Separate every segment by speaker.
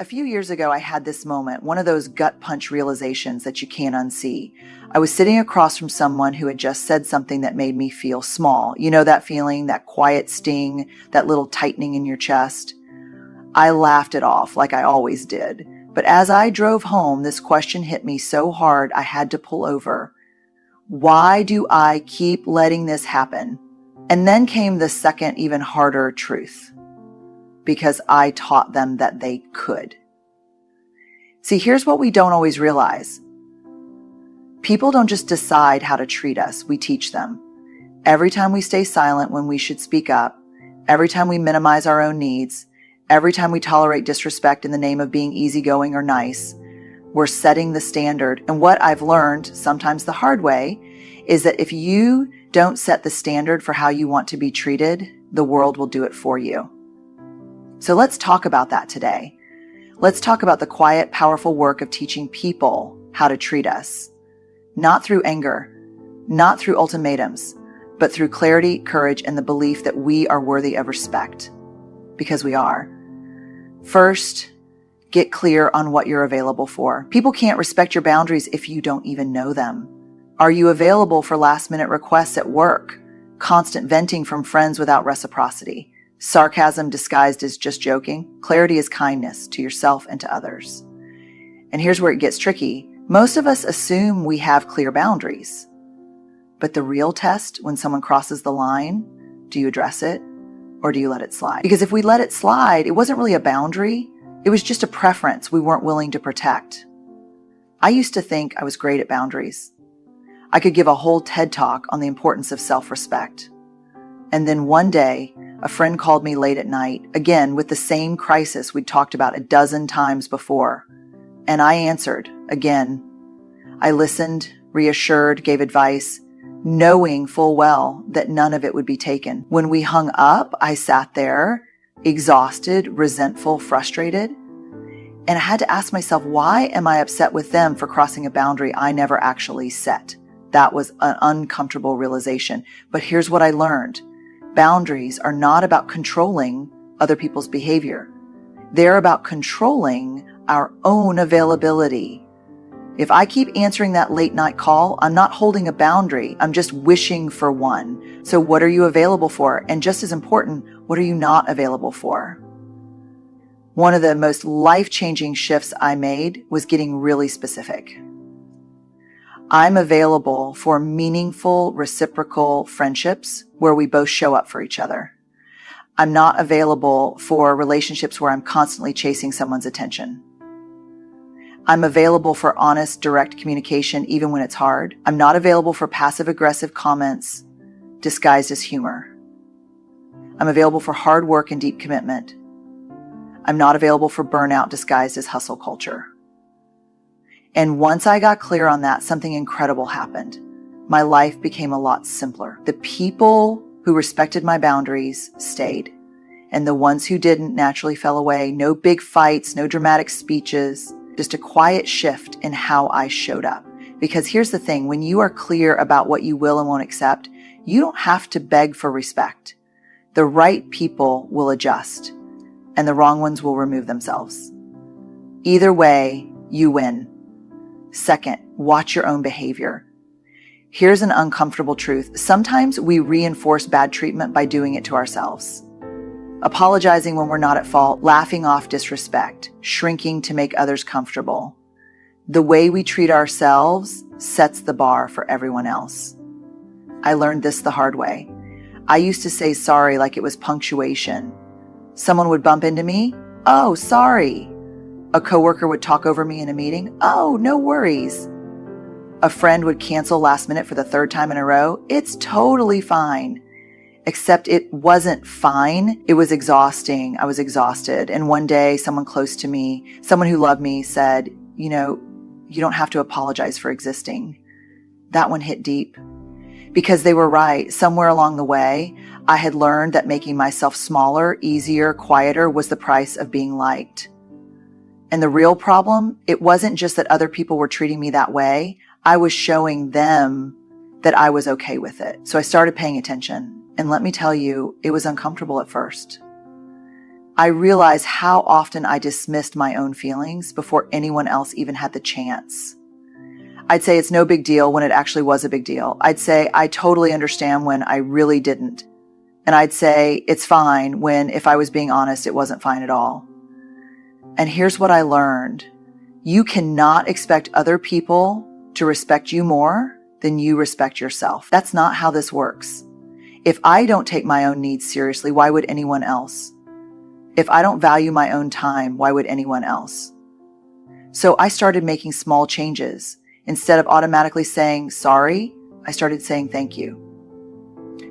Speaker 1: A few years ago, I had this moment, one of those gut punch realizations that you can't unsee. I was sitting across from someone who had just said something that made me feel small. You know that feeling, that quiet sting, that little tightening in your chest? I laughed it off like I always did. But as I drove home, this question hit me so hard I had to pull over. Why do I keep letting this happen? And then came the second, even harder truth. Because I taught them that they could. See, here's what we don't always realize. People don't just decide how to treat us, we teach them. Every time we stay silent when we should speak up, every time we minimize our own needs, every time we tolerate disrespect in the name of being easygoing or nice, we're setting the standard. And what I've learned, sometimes the hard way, is that if you don't set the standard for how you want to be treated, the world will do it for you. So let's talk about that today. Let's talk about the quiet, powerful work of teaching people how to treat us. Not through anger, not through ultimatums, but through clarity, courage, and the belief that we are worthy of respect. Because we are. First, get clear on what you're available for. People can't respect your boundaries if you don't even know them. Are you available for last-minute requests at work? Constant venting from friends without reciprocity? Sarcasm disguised as just joking? Clarity is kindness to yourself and to others. And here's where it gets tricky. Most of us assume we have clear boundaries. But the real test, when someone crosses the line, do you address it or do you let it slide? Because if we let it slide, it wasn't really a boundary. It was just a preference we weren't willing to protect. I used to think I was great at boundaries. I could give a whole TED talk on the importance of self-respect. And then one day, a friend called me late at night, again with the same crisis we'd talked about a dozen times before. And I answered, again. I listened, reassured, gave advice, knowing full well that none of it would be taken. When we hung up, I sat there, exhausted, resentful, frustrated. And I had to ask myself, why am I upset with them for crossing a boundary I never actually set? That was an uncomfortable realization. But here's what I learned. Boundaries are not about controlling other people's behavior. They're about controlling our own availability. If I keep answering that late night call, I'm not holding a boundary. I'm just wishing for one. So what are you available for? And just as important, what are you not available for? One of the most life-changing shifts I made was getting really specific. I'm available for meaningful, reciprocal friendships where we both show up for each other. I'm not available for relationships where I'm constantly chasing someone's attention. I'm available for honest, direct communication even when it's hard. I'm not available for passive-aggressive comments disguised as humor. I'm available for hard work and deep commitment. I'm not available for burnout disguised as hustle culture. And once I got clear on that, something incredible happened. My life became a lot simpler. The people who respected my boundaries stayed, and the ones who didn't naturally fell away. No big fights, no dramatic speeches, just a quiet shift in how I showed up. Because here's the thing, when you are clear about what you will and won't accept, you don't have to beg for respect. The right people will adjust, and the wrong ones will remove themselves. Either way, you win. Second, watch your own behavior. Here's an uncomfortable truth. Sometimes we reinforce bad treatment by doing it to ourselves. Apologizing when we're not at fault, laughing off disrespect, shrinking to make others comfortable. The way we treat ourselves sets the bar for everyone else. I learned this the hard way. I used to say sorry like it was punctuation. Someone would bump into me. Oh, sorry. A coworker would talk over me in a meeting. Oh, no worries. A friend would cancel last minute for the third time in a row. It's totally fine. Except it wasn't fine. It was exhausting. I was exhausted. And one day, someone close to me, someone who loved me said, you don't have to apologize for existing. That one hit deep. Because they were right. Somewhere along the way, I had learned that making myself smaller, easier, quieter was the price of being liked. And the real problem, it wasn't just that other people were treating me that way. I was showing them that I was okay with it. So I started paying attention. And let me tell you, it was uncomfortable at first. I realized how often I dismissed my own feelings before anyone else even had the chance. I'd say it's no big deal when it actually was a big deal. I'd say I totally understand when I really didn't. And I'd say it's fine when, if I was being honest, it wasn't fine at all. And here's what I learned. You cannot expect other people to respect you more than you respect yourself. That's not how this works. If I don't take my own needs seriously, why would anyone else? If I don't value my own time, why would anyone else? So I started making small changes. Instead of automatically saying sorry, I started saying thank you.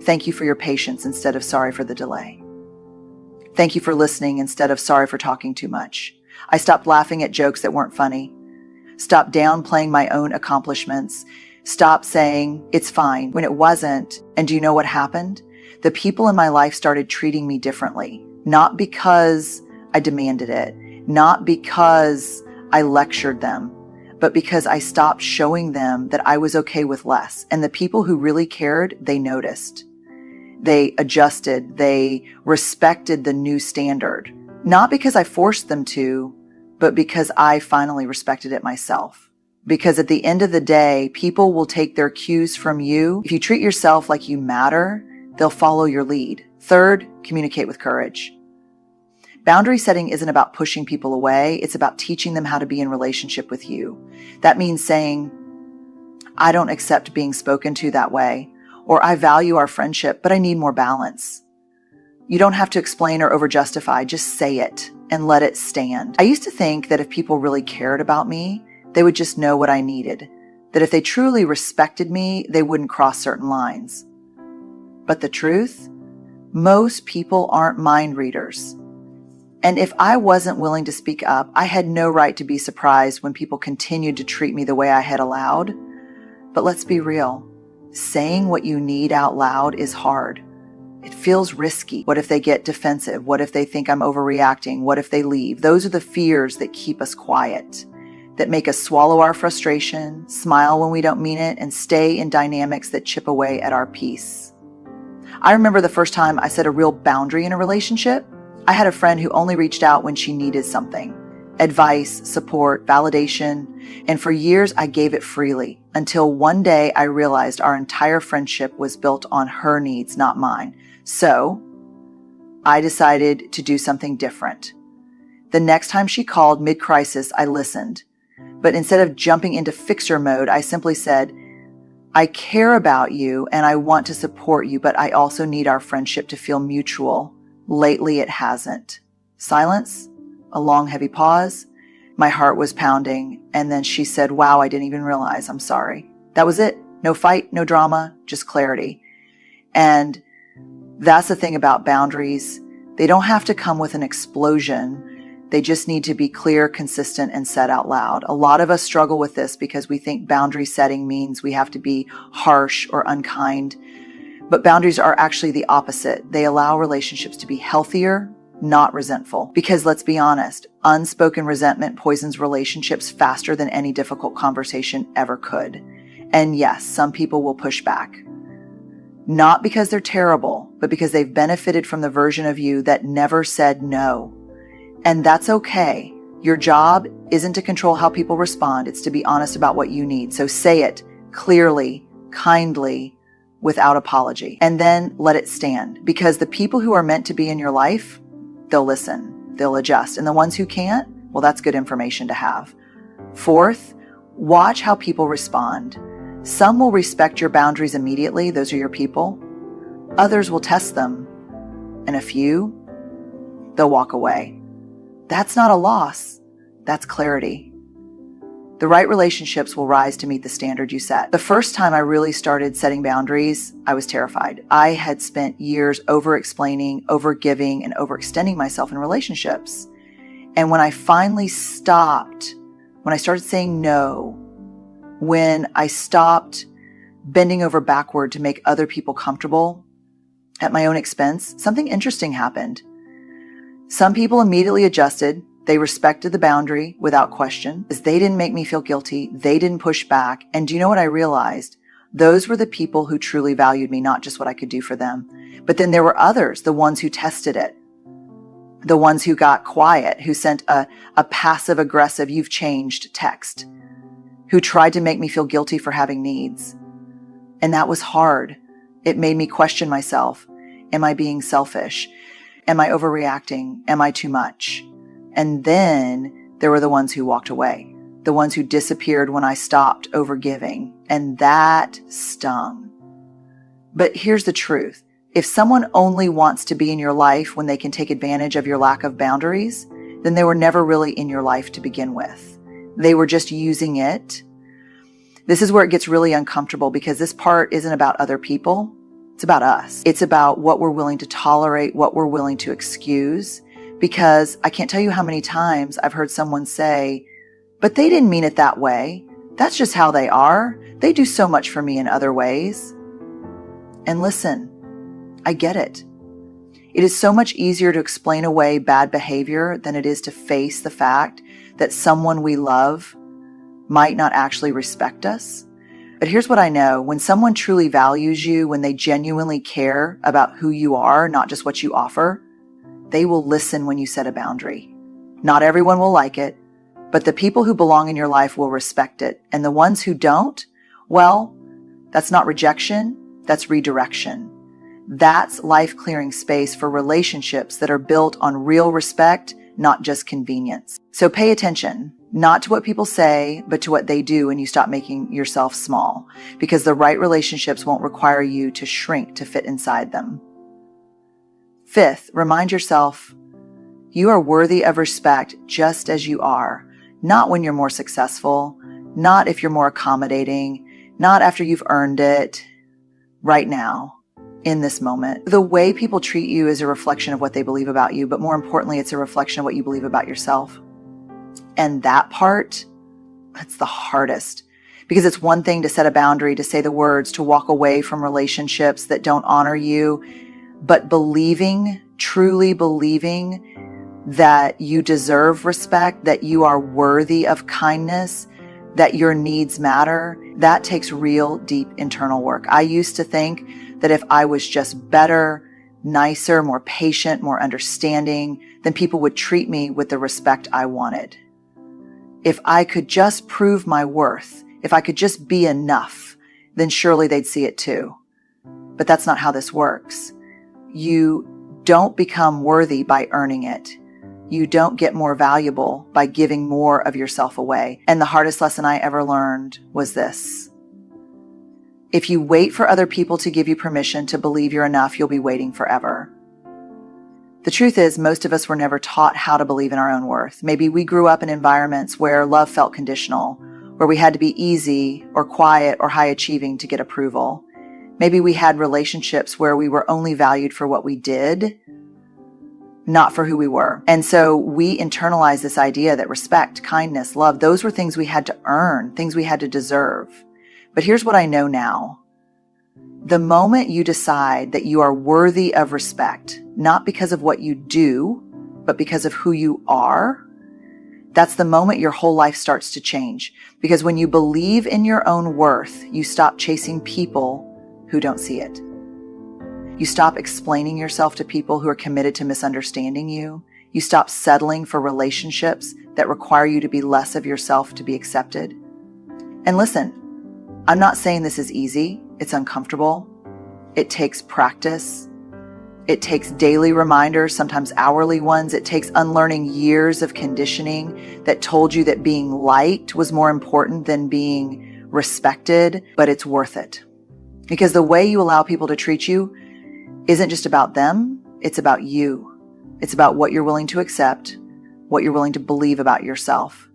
Speaker 1: Thank you for your patience instead of sorry for the delay. Thank you for listening instead of sorry for talking too much. I stopped laughing at jokes that weren't funny. Stopped downplaying my own accomplishments. Stopped saying it's fine when it wasn't. And do you know what happened? The people in my life started treating me differently. Not because I demanded it, not because I lectured them, but because I stopped showing them that I was okay with less. And the people who really cared, they noticed. They adjusted. They respected the new standard. Not because I forced them to, but because I finally respected it myself. Because at the end of the day, people will take their cues from you. If you treat yourself like you matter, they'll follow your lead. Third, communicate with courage. Boundary setting isn't about pushing people away. It's about teaching them how to be in relationship with you. That means saying, I don't accept being spoken to that way, or I value our friendship, but I need more balance. You don't have to explain or over-justify. Just say it and let it stand. I used to think that if people really cared about me, they would just know what I needed. That if they truly respected me, they wouldn't cross certain lines. But the truth? Most people aren't mind readers. And if I wasn't willing to speak up, I had no right to be surprised when people continued to treat me the way I had allowed. But let's be real. Saying what you need out loud is hard. It feels risky. What if they get defensive? What if they think I'm overreacting? What if they leave? Those are the fears that keep us quiet, that make us swallow our frustration, smile when we don't mean it, and stay in dynamics that chip away at our peace. I remember the first time I set a real boundary in a relationship. I had a friend who only reached out when she needed something. Advice, support, validation. And for years, I gave it freely until one day I realized our entire friendship was built on her needs, not mine. So I decided to do something different. The next time she called mid-crisis, I listened. But instead of jumping into fixer mode, I simply said, I care about you and I want to support you, but I also need our friendship to feel mutual. Lately, it hasn't. Silence, a long, heavy pause. My heart was pounding. And then she said, wow, I didn't even realize. I'm sorry. That was it. No fight, no drama, just clarity. And that's the thing about boundaries. They don't have to come with an explosion. They just need to be clear, consistent, and said out loud. A lot of us struggle with this because we think boundary setting means we have to be harsh or unkind. But boundaries are actually the opposite. They allow relationships to be healthier, not resentful. Because let's be honest, unspoken resentment poisons relationships faster than any difficult conversation ever could. And yes, some people will push back. Not because they're terrible, but because they've benefited from the version of you that never said no. And that's okay. Your job isn't to control how people respond. It's to be honest about what you need. So say it clearly, kindly, without apology, and then let it stand. Because the people who are meant to be in your life, they'll listen, they'll adjust. And the ones who can't, well, that's good information to have. Fourth, watch how people respond. Some will respect your boundaries immediately. Those are your people. Others will test them. And a few, they'll walk away. That's not a loss. That's clarity. The right relationships will rise to meet the standard you set. The first time I really started setting boundaries, I was terrified. I had spent years over-explaining, over-giving, and overextending myself in relationships. And when I finally stopped, when I started saying no, when I stopped bending over backward to make other people comfortable at my own expense, something interesting happened. Some people immediately adjusted. They respected the boundary without question, because they didn't make me feel guilty. They didn't push back. And do you know what I realized? Those were the people who truly valued me, not just what I could do for them. But then there were others, the ones who tested it. the ones who got quiet, who sent a passive aggressive, "you've changed" text, who tried to make me feel guilty for having needs. And that was hard. It made me question myself. Am I being selfish? Am I overreacting? Am I too much? And then there were the ones who walked away, the ones who disappeared when I stopped overgiving. And that stung. But here's the truth. If someone only wants to be in your life when they can take advantage of your lack of boundaries, then they were never really in your life to begin with. They were just using it. This is where it gets really uncomfortable, because this part isn't about other people. It's about us. It's about what we're willing to tolerate, what we're willing to excuse. Because I can't tell you how many times I've heard someone say, "But they didn't mean it that way. That's just how they are. They do so much for me in other ways." And listen, I get it. It is so much easier to explain away bad behavior than it is to face the fact that someone we love might not actually respect us. But here's what I know. When someone truly values you, when they genuinely care about who you are, not just what you offer, they will listen when you set a boundary. Not everyone will like it, but the people who belong in your life will respect it. And the ones who don't, well, that's not rejection, that's redirection. That's life-clearing space for relationships that are built on real respect, not just convenience. So pay attention, not to what people say, but to what they do when you stop making yourself small, because the right relationships won't require you to shrink to fit inside them. Fifth, remind yourself, you are worthy of respect just as you are, not when you're more successful, not if you're more accommodating, not after you've earned it, right now. In this moment. The way people treat you is a reflection of what they believe about you, but more importantly, it's a reflection of what you believe about yourself. And that part, that's the hardest, because it's one thing to set a boundary, to say the words, to walk away from relationships that don't honor you, but believing, truly believing that you deserve respect, that you are worthy of kindness, that your needs matter, that takes real, deep internal work. I used to think that if I was just better, nicer, more patient, more understanding, then people would treat me with the respect I wanted. If I could just prove my worth, if I could just be enough, then surely they'd see it too. But that's not how this works. You don't become worthy by earning it. You don't get more valuable by giving more of yourself away. And the hardest lesson I ever learned was this. If you wait for other people to give you permission to believe you're enough, you'll be waiting forever. The truth is, most of us were never taught how to believe in our own worth. Maybe we grew up in environments where love felt conditional, where we had to be easy or quiet or high achieving to get approval. Maybe we had relationships where we were only valued for what we did, not for who we were. And so we internalized this idea that respect, kindness, love, those were things we had to earn, things we had to deserve. But here's what I know now. The moment you decide that you are worthy of respect, not because of what you do, but because of who you are, that's the moment your whole life starts to change. Because when you believe in your own worth, you stop chasing people who don't see it. You stop explaining yourself to people who are committed to misunderstanding you. You stop settling for relationships that require you to be less of yourself to be accepted. And listen, I'm not saying this is easy. It's uncomfortable. It takes practice. It takes daily reminders, sometimes hourly ones. It takes unlearning years of conditioning that told you that being liked was more important than being respected, but it's worth it. Because the way you allow people to treat you isn't just about them, it's about you. It's about what you're willing to accept, what you're willing to believe about yourself.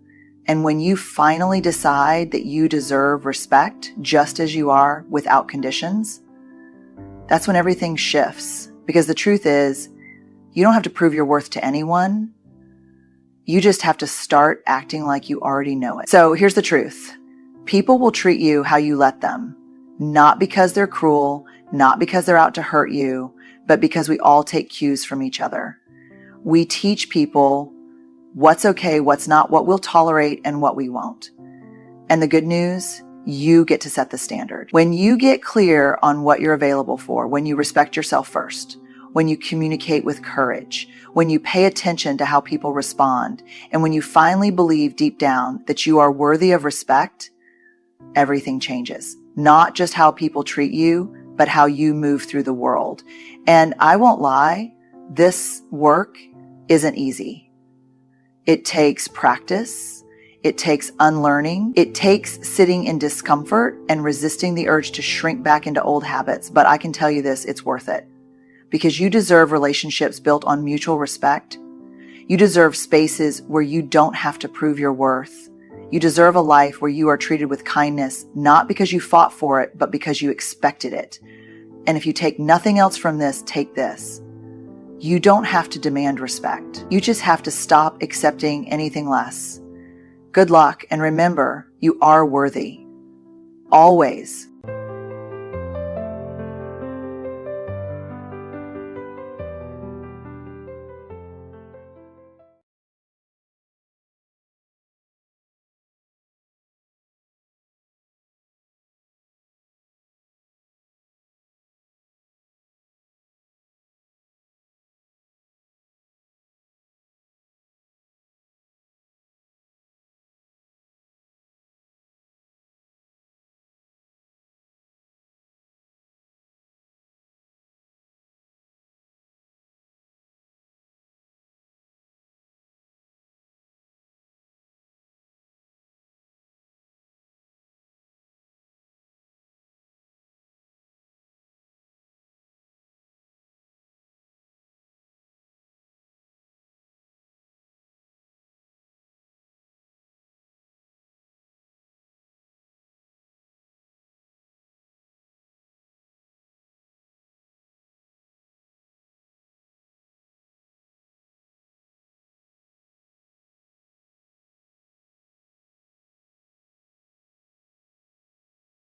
Speaker 1: And when you finally decide that you deserve respect just as you are without conditions, that's when everything shifts. Because the truth is, you don't have to prove your worth to anyone. You just have to start acting like you already know it. So here's the truth. People will treat you how you let them, not because they're cruel, not because they're out to hurt you, but because we all take cues from each other. We teach people what's okay, what's not, what we'll tolerate, and what we won't. And the good news, you get to set the standard. When you get clear on what you're available for, when you respect yourself first, when you communicate with courage, when you pay attention to how people respond, and when you finally believe deep down that you are worthy of respect, everything changes. Not just how people treat you, but how you move through the world. And I won't lie, this work isn't easy. It takes practice. It takes unlearning. It takes sitting in discomfort and resisting the urge to shrink back into old habits. But I can tell you this, it's worth it. Because you deserve relationships built on mutual respect. You deserve spaces where you don't have to prove your worth. You deserve a life where you are treated with kindness, not because you fought for it, but because you expected it. And if you take nothing else from this, take this. You don't have to demand respect. You just have to stop accepting anything less. Good luck, and remember, you are worthy. Always.